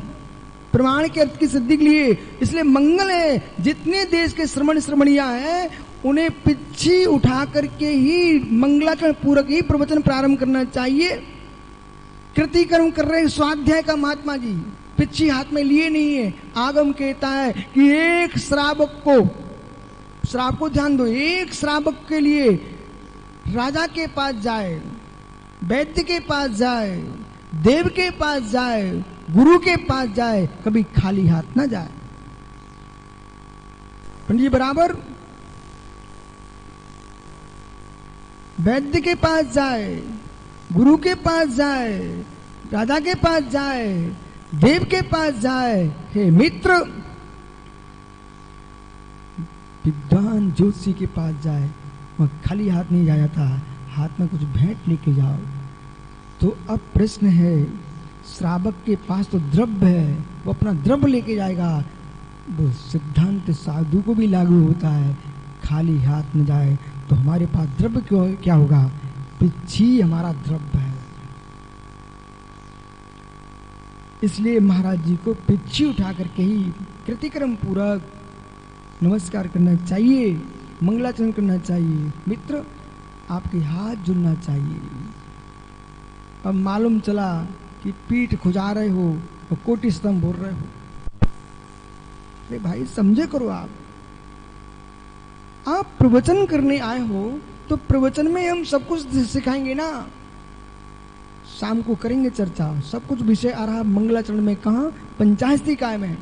प्रमाण के अर्थ की सिद्धि के लिए, इसलिए मंगल है। जितने देश के श्रमणिया हैं उन्हें पिच्छी उठा करके ही मंगलाचरण पूर्वक ही प्रवचन प्रारंभ करना चाहिए। कृति कर्म कर रहे स्वाध्याय का महात्मा जी पिच्छी हाथ में लिए नहीं है। आगम कहता है कि एक श्रावक को, श्रावक को ध्यान दो, एक श्रावक के लिए राजा के पास जाए, वैद्य के पास जाए, देव के पास जाए, गुरु के पास जाए, कभी खाली हाथ ना जाए। पंडित जी बराबर वैद्य के पास जाए, गुरु के पास जाए, राजा के पास जाए, देव के पास जाए। हे मित्र, विद्वान ज्योतिषी के पास जाए, वह खाली हाथ नहीं जाया था, हाथ में कुछ भेंट लेके जाओ। तो अब प्रश्न है, श्रावक के पास तो द्रव्य है, वो अपना द्रव्य लेके जाएगा। वो सिद्धांत साधु को भी लागू होता है, खाली हाथ न जाए। तो हमारे पास द्रव्य क्यों, क्या होगा, पिच्छी हमारा द्रव्य है। इसलिए महाराज जी को पिच्छी उठा करके ही कृतिक्रम पूर्वक नमस्कार करना चाहिए, मंगलाचरण करना चाहिए। मित्र, आपके हाथ जुड़ना चाहिए। अब मालूम चला कि पीठ खुजा रहे हो और कोटि स्तंभ बोल रहे हो, अरे भाई समझे करो। आप प्रवचन करने आए हो तो प्रवचन में हम सब कुछ सिखाएंगे ना, शाम को करेंगे चर्चा, सब कुछ विषय आ रहा मंगलाचरण में। कहा, पंचाशतिकाय में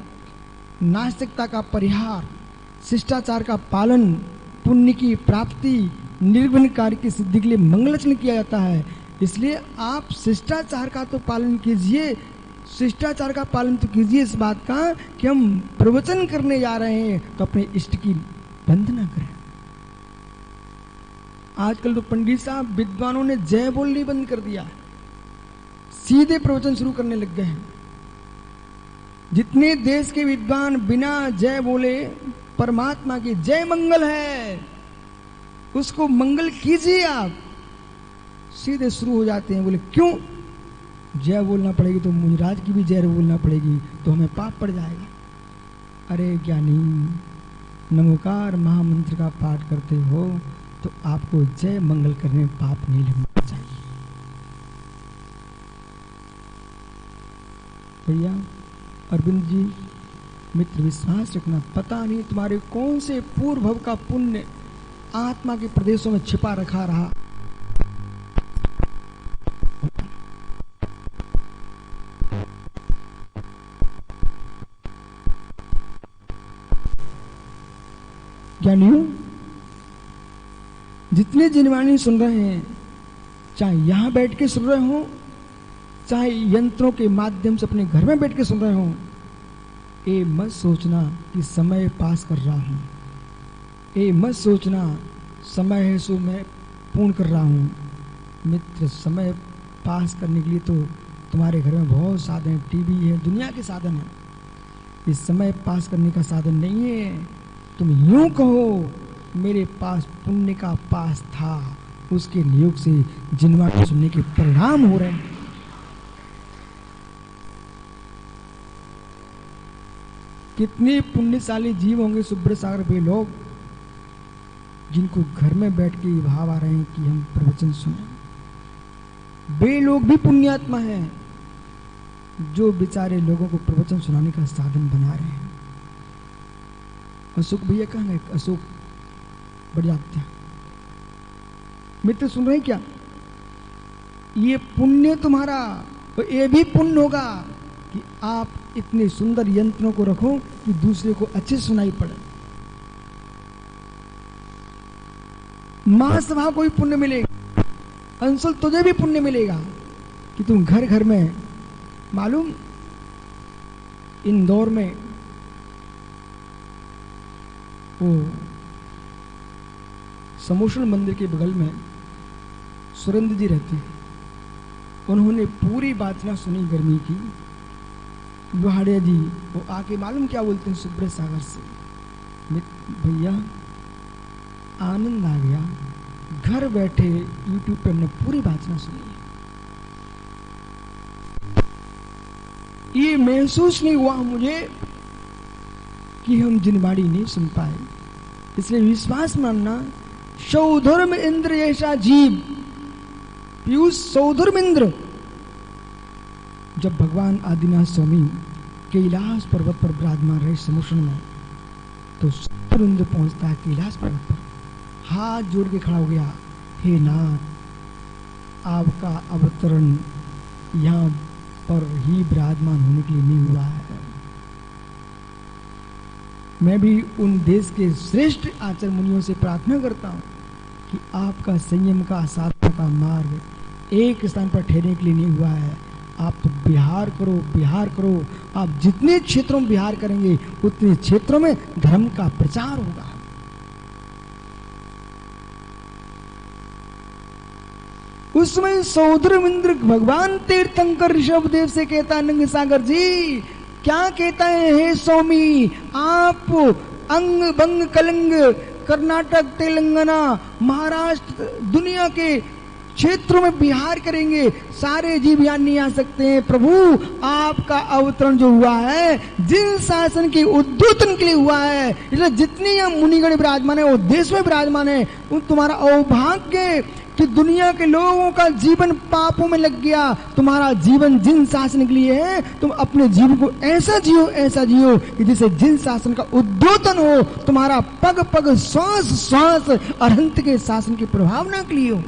नास्तिकता का परिहार, शिष्टाचार का पालन, पुण्य की प्राप्ति, निर्विघ्न कार्य की सिद्धि के लिए मंगलाचरण किया जाता है। इसलिए आप शिष्टाचार का तो पालन कीजिए, शिष्टाचार का पालन तो कीजिए इस बात का कि हम प्रवचन करने जा रहे हैं तो अपने इष्ट की वंदना करें। आजकल तो पंडित साहब विद्वानों ने जय बोलनी बंद कर दिया, सीधे प्रवचन शुरू करने लग गए हैं। जितने देश के विद्वान बिना जय बोले परमात्मा की जय मंगल है, उसको मंगल कीजिए आप, सीधे शुरू हो जाते हैं। बोले क्यों, जय बोलना पड़ेगी तो मुनिराज की भी जय बोलना पड़ेगी, तो हमें पाप पड़ जाएगा। अरे ज्ञानी, नमोकार महामंत्र का पाठ करते हो तो आपको जय मंगल करने में पाप नहीं लगना चाहिए। भैया अरविंद जी, मित्र विश्वास रखना, पता नहीं तुम्हारे कौन से पूर्व भव का पुण्य आत्मा के प्रदेशों में छिपा रखा रहा। ज्ञानियों, जितने जिनवाणी सुन रहे हैं, चाहे यहां बैठ के सुन रहे हो, चाहे यंत्रों के माध्यम से अपने घर में बैठ के सुन रहे हो, ये मत सोचना कि समय पास कर रहा हूं, ये मत सोचना समय है सो मैं पूर्ण कर रहा हूं। मित्र, समय पास करने के लिए तो तुम्हारे घर में बहुत साधन है, टीवी है, दुनिया के साधन है। इस समय पास करने का साधन नहीं है। तुम यूं कहो, मेरे पास पुण्य का पास था, उसके नियोग से जिनवाणी सुनने के परिणाम हो रहे हैं। कितने पुण्यशाली जीव होंगे सुब्रत सागर वे लोग, जिनको घर में बैठ के भाव आ रहे हैं कि हम प्रवचन सुने। वे लोग भी पुण्यात्मा हैं जो बेचारे लोगों को प्रवचन सुनाने का साधन बना रहे हैं। अशोक भैया कहाँ गए, अशोक बढ़िया, मित्र सुन रहे क्या? ये पुण्य तुम्हारा, तो ये भी पुण्य होगा कि आप इतने सुंदर यंत्रों को रखो कि दूसरे को अच्छे सुनाई पड़े। महासभा को भी पुण्य मिलेगा, अंशुल तुझे भी पुण्य मिलेगा कि तुम घर घर में, मालूम इंदौर में वो समोषण मंदिर के बगल में सुरेंद्र जी रहते हैं। उन्होंने पूरी बात ना सुनी गर्मी की। लोहाड़िया जी वो आके मालूम क्या बोलते हैं सुब्रत सागर से, भैया आनंद आ गया, घर बैठे यूट्यूब पे हमने पूरी बात ना सुनी। ये महसूस नहीं हुआ मुझे कि हम जिनवाड़ी नहीं सुन पाए। इसलिए विश्वास मानना, सौधर्म इंद्र ऐसा जीव, पीयूष सौधर्म इंद्र। जब भगवान आदिनाथ स्वामी कैलाश पर्वत पर विराजमान रहे समोषण में, तो सौधर्म इंद्र पहुंचता है कैलाश पर्वत पर, हाथ जोड़ के खड़ा हो गया, हे नाथ, आपका अवतरण यहाँ पर ही विराजमान होने के लिए नहीं हुआ है। मैं भी उन देश के श्रेष्ठ आचार्य मुनियों से प्रार्थना करता हूँ कि आपका संयम का, साधना का मार्ग एक स्थान पर ठहरने के लिए नहीं हुआ है। आप तो बिहार करो, बिहार करो। आप जितने क्षेत्रों में बिहार करेंगे उतने क्षेत्रों में धर्म का प्रचार होगा। उसमें सौधर्म इंद्र भगवान तीर्थंकर ऋषभदेव से कहता, नंग सागर जी क्या कहता है, हे स्वामी आप अंग बंग कलंग कर्नाटक, तेलंगाना, महाराष्ट्र, दुनिया के क्षेत्रों में बिहार करेंगे, सारे जीव यहाँ नहीं आ सकते हैं। प्रभु आपका अवतरण जो हुआ है जिन शासन के उद्योतन के लिए हुआ है, इसलिए जितने यहाँ मुनिगण विराजमान है वो देश में विराजमान है। उन तुम्हारा अवभाग्य कि दुनिया के लोगों का जीवन पापों में लग गया। तुम्हारा जीवन जिन शासन के लिए है, तुम अपने जीवन को ऐसा जियो, ऐसा जियो कि जिसे जिन शासन का उद्योतन हो। तुम्हारा पग पग, श्वास श्वास अरहंत के शासन की प्रभावना के लिए हो।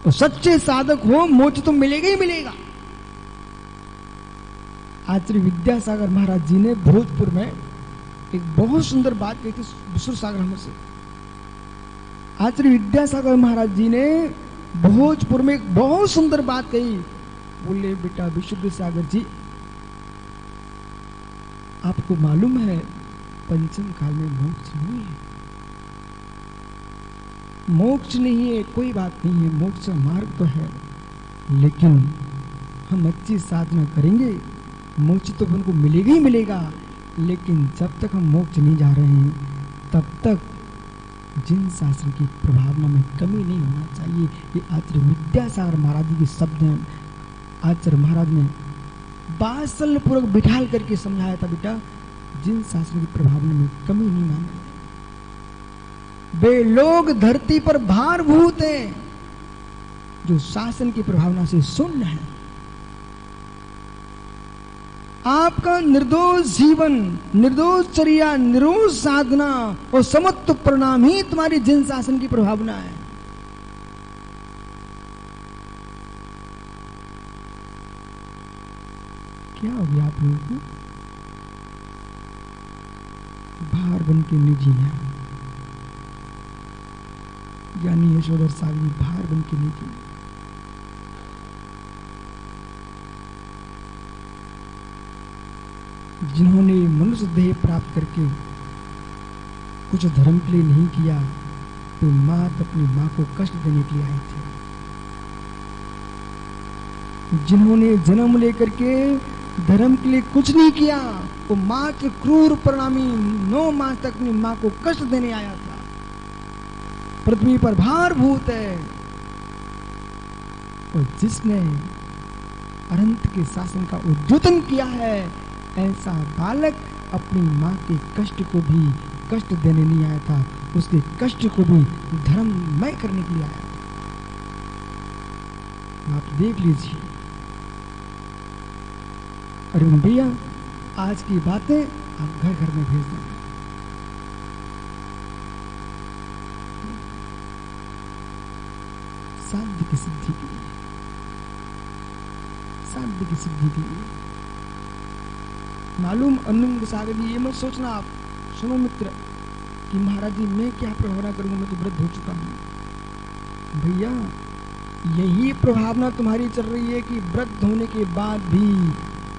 तो सच्चे साधक हो, मोक्ष तो मिलेगा ही मिलेगा। आचार्य विद्यासागर महाराज जी ने भोजपुर में एक बहुत सुंदर बात कही थी विश्व सागर हमर से। आचार्य विद्यासागर महाराज जी ने भोजपुर में एक बहुत सुंदर बात कही। बोले, बेटा विशुद्ध सागर जी, आपको मालूम है पंचम काल में मोक्ष नहीं है। मोक्ष नहीं है, कोई बात नहीं है, मोक्ष मार्ग तो है, लेकिन हम अच्छी साधना करेंगे मोक्ष तो उनको मिलेगा ही मिलेगा। लेकिन जब तक हम मोक्ष नहीं जा रहे हैं तब तक जिन शासन की प्रभावना में कमी नहीं होना चाहिए। ये आचार्य विद्यासागर महाराज जी के शब्द हैं। आचार्य महाराज ने बात्सल्य पूर्वक बिठाल करके समझाया था, बेटा जिन शासन की प्रभावना में कमी नहीं माने। वे लोग धरती पर भारभूत हैं जो शासन की प्रभावना से शून्य है। आपका निर्दोष जीवन, निर्दोष चर्या, निर्दोष साधना और समत्व परिणाम ही तुम्हारी जिन शासन की प्रभावना है। क्या हो गया आप लोगों को? भार बन के निजी है, यानी यशोधर सागरी भार बन के निजी। जिन्होंने मनुष्य देह प्राप्त करके कुछ धर्म के लिए नहीं किया, तो मात अपनी मां को कष्ट देने के लिए आए थे। जिन्होंने जन्म लेकर के धर्म के लिए कुछ नहीं किया, वो मात्र क्रूर परिणामी 9 मास तक अपनी मां को कष्ट देने आया था। पृथ्वी पर भारभूत है, और जिसने अनंत के शासन का उद्योतन किया है, ऐसा बालक अपनी मां के कष्ट को भी कष्ट देने नहीं आया था, उसके कष्ट को भी धर्ममय करने के लिए आया था। आप देख लीजिए। अरुण भैया, आज की बातें आप घर घर में भेज दें। साध्य की सिद्धि के लिए, साध्य की सिद्धि के लिए। मालूम अनंग सागर जी, ये मत सोचना आप, सुनो मित्र, कि महाराज जी मैं क्या प्रभावना करूंगा, मैं तो वृद्ध हो चुका हूं। भैया यही प्रभावना तुम्हारी चल रही है कि वृद्ध होने के बाद भी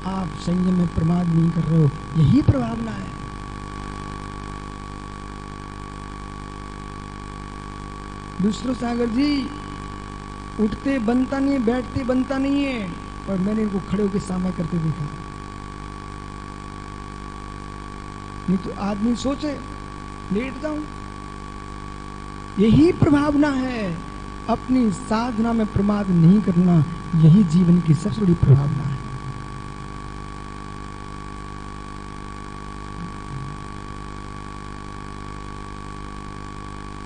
आप संयम में प्रमाद नहीं कर रहे हो, यही प्रभावना है। दूसरों सागर जी उठते बनता नहीं है, बैठते बनता नहीं है, पर मैंने इनको खड़े होकर सामना करते देखा। नहीं तो आदमी सोचे लेट जाऊं, यही प्रभावना है। अपनी साधना में प्रमाद नहीं करना, यही जीवन की सबसे बड़ी प्रभावना है।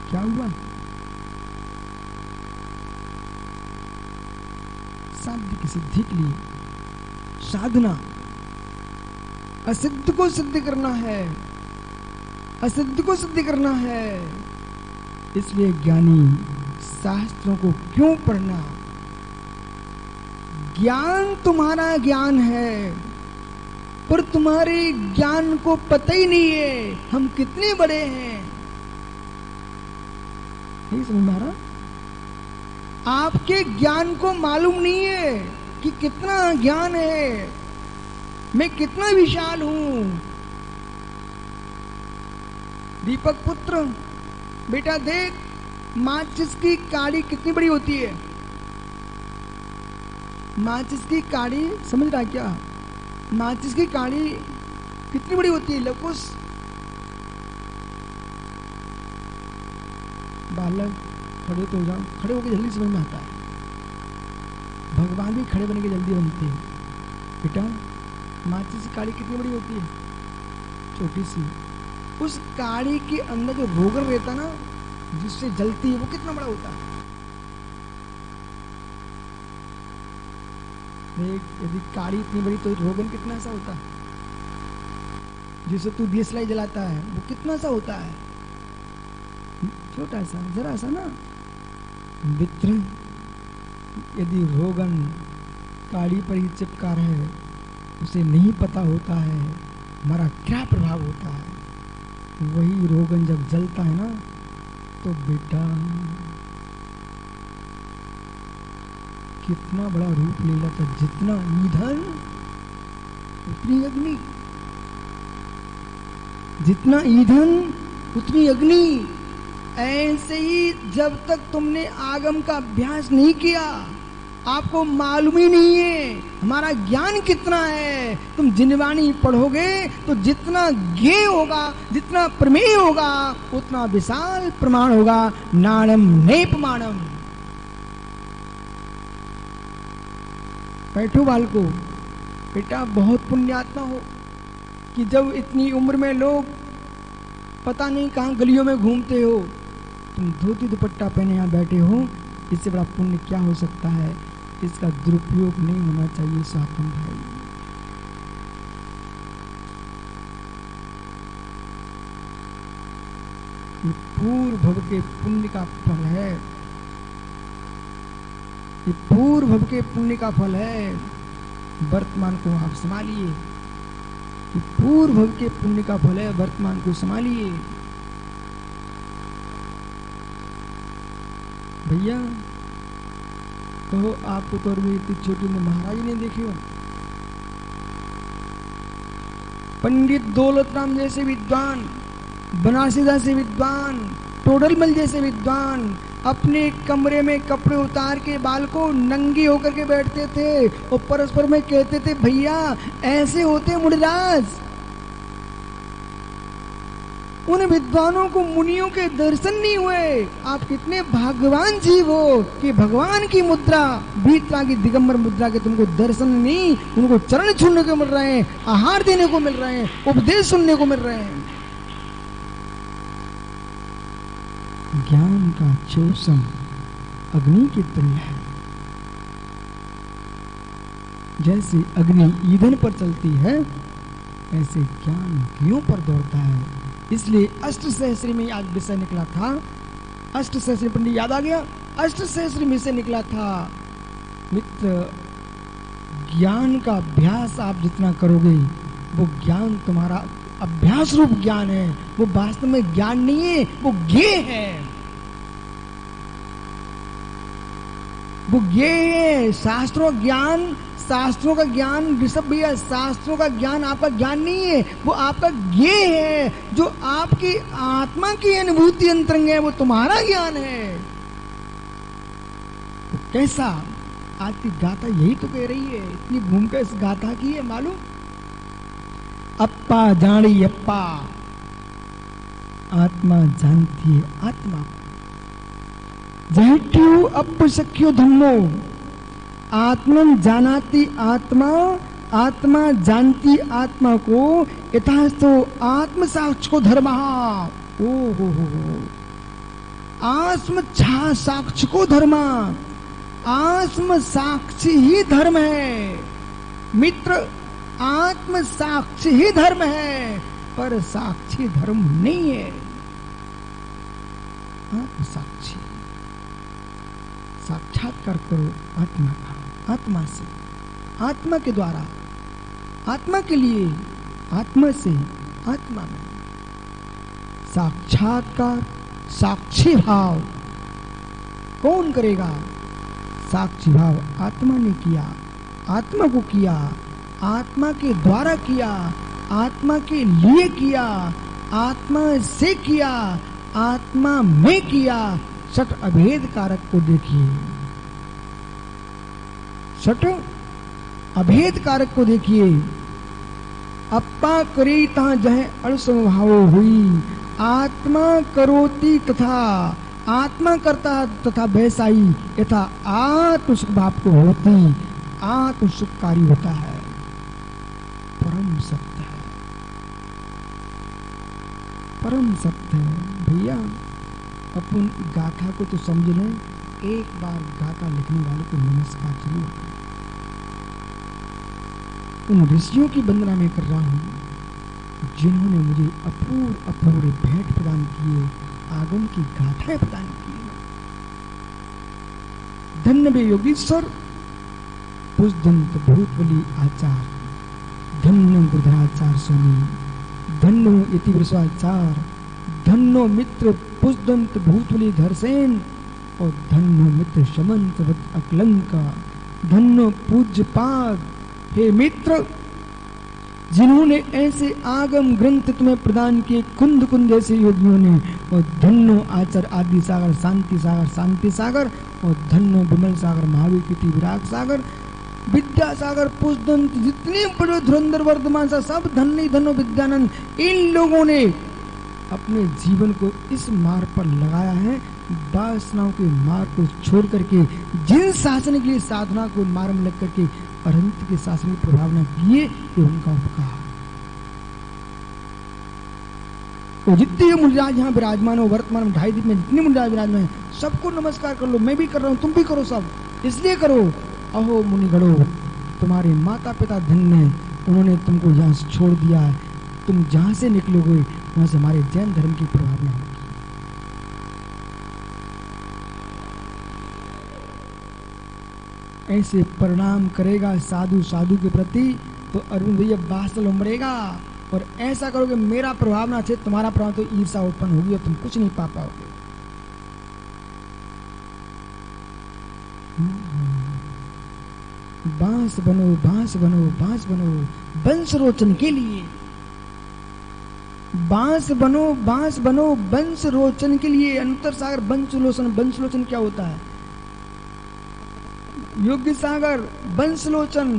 क्या हुआ? साध्य की सिद्धि के लिए साधना, असिद्ध को सिद्ध करना है, असिद्ध को सिद्ध करना है। इसलिए ज्ञानी शास्त्रों को क्यों पढ़ना? ज्ञान तुम्हारा ज्ञान है, पर तुम्हारे ज्ञान को पता ही नहीं है हम कितने बड़े हैं। नहीं समझ में आ रहा? आपके ज्ञान को मालूम नहीं है कि कितना ज्ञान है, मैं कितना विशाल हूं। दीपक पुत्र, बेटा देख, माचिस की काड़ी कितनी बड़ी होती है। माचिस की काड़ी समझ रहा क्या? माचिस की काड़ी कितनी बड़ी होती है? लकुस बालक खड़े तो हो जाओ, खड़े होकर जल्दी समझ में आता है। भगवान भी खड़े बन के जल्दी बनते हैं। बेटा माचिस की काड़ी कितनी बड़ी होती है? छोटी सी। उस काड़ी के अंदर जो रोगन रहता ना, जिससे जलती है, वो कितना बड़ा होता है। यदि काड़ी इतनी बड़ी तो रोगन कितना सा होता है। जिसे तू दियसलाई जलाता है वो कितना सा होता है, छोटा सा, जरा सा ना। मित्र, यदि रोगन काड़ी पर ही चिपका रहे, उसे नहीं पता होता है हमारा क्या प्रभाव होता है। वही रोगन जब जलता है ना, तो बेटा कितना बड़ा रूप ले लेता। जितना ईंधन उतनी अग्नि, जितना ईंधन उतनी अग्नि। ऐसे ही जब तक तुमने आगम का अभ्यास नहीं किया, आपको मालूम ही नहीं है हमारा ज्ञान कितना है। तुम जिनवाणी पढ़ोगे तो जितना ज्ञेय होगा, जितना प्रमेय होगा, उतना विशाल प्रमाण होगा। नाणम नेपमाणम। बैठो बालको, बेटा बहुत पुण्यात्मा हो कि जब इतनी उम्र में लोग पता नहीं कहाँ गलियों में घूमते हो, तुम धोती दुपट्टा पहने यहाँ बैठे हो। इससे बड़ा पुण्य क्या हो सकता है? इसका दुरुपयोग नहीं होना चाहिए स्वातम भाई। ये पूर्व भव के पुण्य का फल है, ये पूर्व भव के पुण्य का फल है। वर्तमान को आप संभालिए, ये पूर्व भव के पुण्य का फल है। वर्तमान को संभालिए भैया। कहो आपको तो और भी इतनी छोटी उम्र महाराज ने देखी हो। पंडित दौलत राम जैसे विद्वान, बनारसी जैसे विद्वान, टोडरमल जैसे विद्वान अपने कमरे में कपड़े उतार के बाल को नंगे होकर के बैठते थे और परस्पर में कहते थे भैया ऐसे होते मुनिराज। उन विद्वानों को मुनियों के दर्शन नहीं हुए। आप कितने भाग्यवान जीव हो कि भगवान की मुद्रा, भीतरा की दिगंबर मुद्रा के तुमको दर्शन नहीं, उनको चरण छूने को मिल रहे हैं, आहार देने को मिल रहे हैं, उपदेश सुनने को मिल रहे हैं। ज्ञान का चोषण अग्नि के तुल्य है। जैसे अग्नि ईंधन पर चलती है, ऐसे ज्ञान घियों पर दौड़ता है। इसलिए अष्ट सहस्री में आज विषय निकला था। अष्ट सहस्री पंडित याद आ गया? अष्टसहस्र में से निकला था। मित्र, ज्ञान का अभ्यास आप जितना करोगे वो ज्ञान तुम्हारा अभ्यास रूप ज्ञान है, वो वास्तव में ज्ञान नहीं है, वो ज्ञेय है। वो ज्ञेय है। शास्त्रों ज्ञान, शास्त्रों का ज्ञान ऋषभ भैया, शास्त्रों का ज्ञान आपका ज्ञान नहीं है, वो आपका ज्ञेय है। जो आपकी आत्मा की अनुभूति अंतरंग है वो तुम्हारा ज्ञान है। तो कैसा? आज की गाथा यही तो कह रही है। इतनी भूमिका इस गाथा की है मालूम। अप्पा जानी अप्पा, आत्मा जानती है आत्मा को। जहट्यू अप सख्यो धम्मो, आत्मन जानाती आत्मा, आत्मा जानती आत्मा को। यथास्तो आत्म साक्ष को धर्म। ओ हो, आत्म साक्ष को धर्म। आत्म साक्षी ही धर्म है मित्र, आत्म साक्षी ही धर्म है, पर साक्षी धर्म नहीं है। आत्म साक्षी, साक्षात्कार करो आत्मा का, आत्मा से, आत्मा के द्वारा, आत्मा के लिए, आत्मा से आत्मा में साक्षात्कार। साक्षी भाव कौन करेगा? साक्षी भाव आत्मा ने किया, आत्मा को किया, आत्मा के द्वारा किया, आत्मा के लिए किया, आत्मा से किया, आत्मा में किया। सठ अभेद कारक को देखिए, सठ अभेद कारक को देखिए। अप्पा करी ता जह अणसमभाव हुई, आत्मा करोति तथा, आत्मा करता तथा वैसा ही यथा आत्म सुख भाव को होती, आत्म सुखकारी होता है। परम सत्य है, परम सत्य है भैया। अपन गाथा को तो समझ लें। एक बार गाथा लिखने वाले को नमस्कार जरूर। उन ऋषियों की वंदना मैं कर रहा हूं जिन्होंने मुझे अपूर्व अपूर्व भेंट प्रदान किए, आगम की गाथाएं प्रदान की। धन्य वे योगीश्वर पुष्दंत भूतबली आचार्य, धन्य गुरुधराचार्य स्वामी, धन्यो इति वृषाचार्य, धन्यो मित्र पुष्दंत भूतबली धरसेन, और धन्यो मित्र शमंत अकलंका, धन्यो पूज्य पाद। हे मित्र, जिन्होंने ऐसे आगम ग्रंथ तुम्हें प्रदान किए कुंद कुंद ऐसे योगियों ने, और धन्यो आचार्य आदि सागर, शांति सागर, शांति सागर, और धन्यो विमल सागर, महावीर कीर्ति विराग सागर, विद्या सागर, पुष्दंत, जितने बड़े धुरंधर वर्धमान सा सब धन्य धन्यो विद्यानंद। इन लोगों ने अपने जीवन को इस मार्ग पर लगाया है, वासनाओं के मार्ग को छोड़ करके, जिन शासन के लिए साधना को मार्ग में लग करके अरंत के शासन की प्रभावना किए, ये उनका उपकार। तो जितने मुनिराज यहाँ विराजमान हो, वर्तमान में 2.5 दिन में जितने मुनिराज विराजमान है, सबको नमस्कार कर लो। मैं भी कर रहा हूँ, तुम भी करो, सब इसलिए करो। अहो मुनिगणों, तुम्हारे माता पिता धन्य, उन्होंने तुमको यहाँ से छोड़ दिया है। तुम जहाँ से निकलोगे वहां से हमारे जैन धर्म की प्रभावना होगी। ऐसे परिणाम करेगा साधु साधु के प्रति तो अरविंद भैया बासल उमड़ेगा। और ऐसा करोगे मेरा प्रभाव ना चाहिए, तुम्हारा प्रभाव तो ईर्षा उत्पन्न होगी और तुम कुछ नहीं पा पाओगे। बांस बनो, बांस बनो, बांस बनो वंश रोचन के लिए। बांस बनो, बांस बनो वंश रोचन के लिए। अंतर सागर वंशलोचन, वंशलोचन क्या होता है? योग्य सागर वंशलोचन।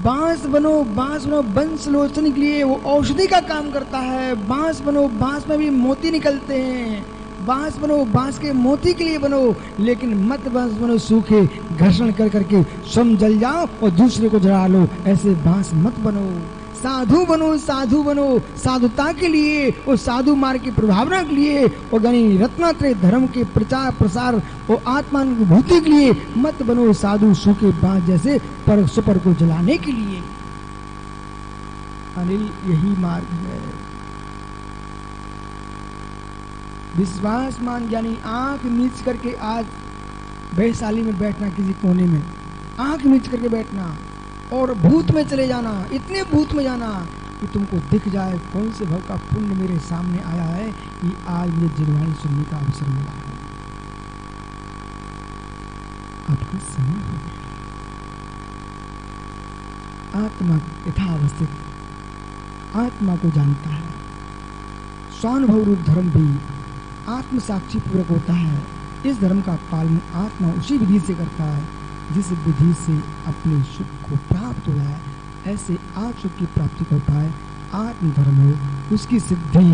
बांस बनो, बांस बनो वंशलोचन के लिए। वो औषधि का काम करता है। बांस बनो, बांस में भी मोती निकलते हैं। बांस बनो, बांस के मोती के लिए बनो, लेकिन मत बांस बनो सूखे, घर्षण कर करके स्वयं जल जाओ और दूसरे को जला लो। ऐसे बांस मत बनो। साधु बनो, साधु बनो साधुता के लिए और साधु मार्ग की प्रभावना के लिए और यानी रत्नात्रय धर्म के प्रचार प्रसार और आत्मानुभूति के लिए मत बनो साधु सूखे बांस जैसे पर सुपर को जलाने के लिए। अनिल यही मार्ग है। विश्वास मान ज्ञानी, आंख नीच करके आज वैशाली में बैठना, किसी कोने में आंख नीच करके बैठना और भूत में चले जाना, इतने भूत में जाना कि तुमको दिख जाए कौन से भव का पुण्य मेरे सामने आया है कि आज मुझे जिनवाणी सुनने का अवसर मिला है। आपका समय हो गया। आत्मा यथावस्थित आत्मा को जानता है। स्वानुभव रूप धर्म भी आत्म साक्षी पूर्वक होता है। इस धर्म का पालन आत्मा उसी विधि से करता है जिस विधि से अपने सुख को प्राप्त हो है। ऐसे आप सुख की प्राप्ति का उपाय आत्म धर्म है। उसकी सिद्धि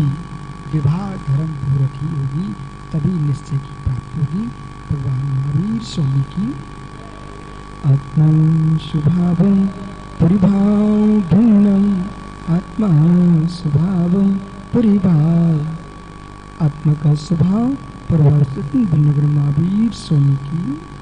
विभाग धर्म पूर्वक ही होगी, तभी निश्चय की प्राप्ति होगी। भगवान महावीर स्वामी की आत्मा स्वभावं परिभाव भिन्नम, आत्मा स्वभावं परिभाव, आत्मा का स्वभाव परिभाव भिन्न। महावीर स्वामी की